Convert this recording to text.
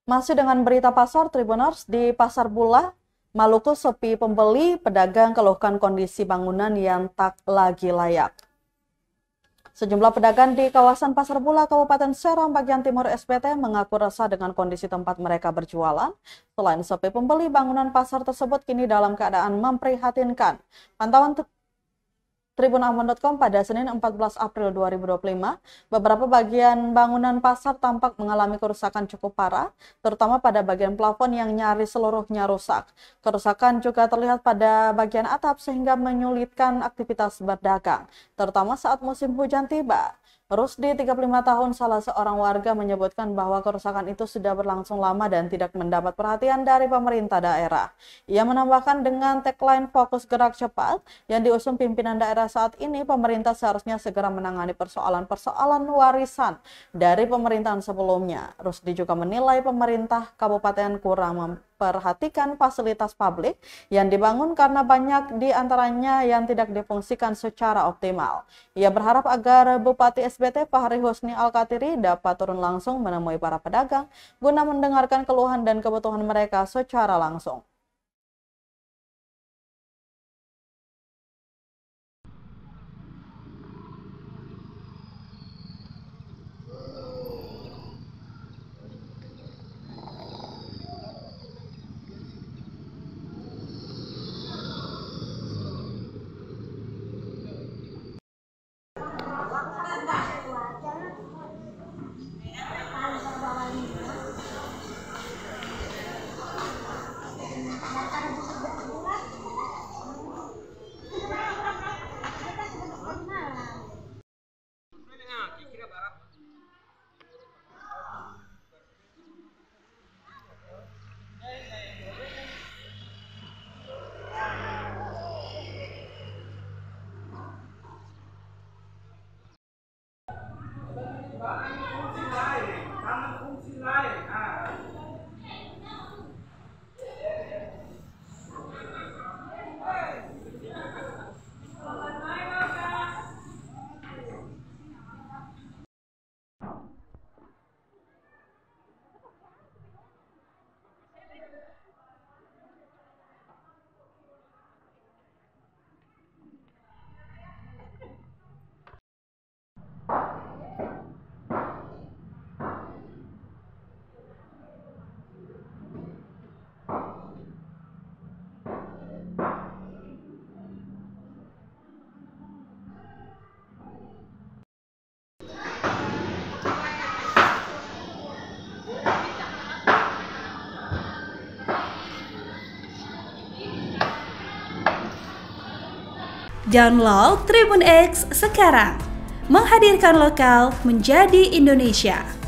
Masih dengan berita pasar Tribuners, di Pasar Bula, Maluku sepi pembeli, pedagang keluhkan kondisi bangunan yang tak lagi layak. Sejumlah pedagang di kawasan Pasar Bula, Kabupaten Serang, bagian timur SBT mengaku resah dengan kondisi tempat mereka berjualan. Selain sepi pembeli, bangunan pasar tersebut kini dalam keadaan memprihatinkan. Pantauan tribunambon.com pada Senin 14 April 2025, beberapa bagian bangunan pasar tampak mengalami kerusakan cukup parah, terutama pada bagian plafon yang nyaris seluruhnya rusak. Kerusakan juga terlihat pada bagian atap sehingga menyulitkan aktivitas berdagang, terutama saat musim hujan tiba. Rusdi, 35 tahun, salah seorang warga, menyebutkan bahwa kerusakan itu sudah berlangsung lama dan tidak mendapat perhatian dari pemerintah daerah. Ia menambahkan dengan tagline fokus gerak cepat yang diusung pimpinan daerah saat ini, pemerintah seharusnya segera menangani persoalan-persoalan warisan dari pemerintahan sebelumnya. Rusdi juga menilai pemerintah kabupaten kurang memperhatikan fasilitas publik yang dibangun karena banyak di antaranya yang tidak difungsikan secara optimal. Ia berharap agar Bupati SBT Fahri Husni Al-Katiri dapat turun langsung menemui para pedagang guna mendengarkan keluhan dan kebutuhan mereka secara langsung. Download Tribun X sekarang, menghadirkan lokal menjadi Indonesia.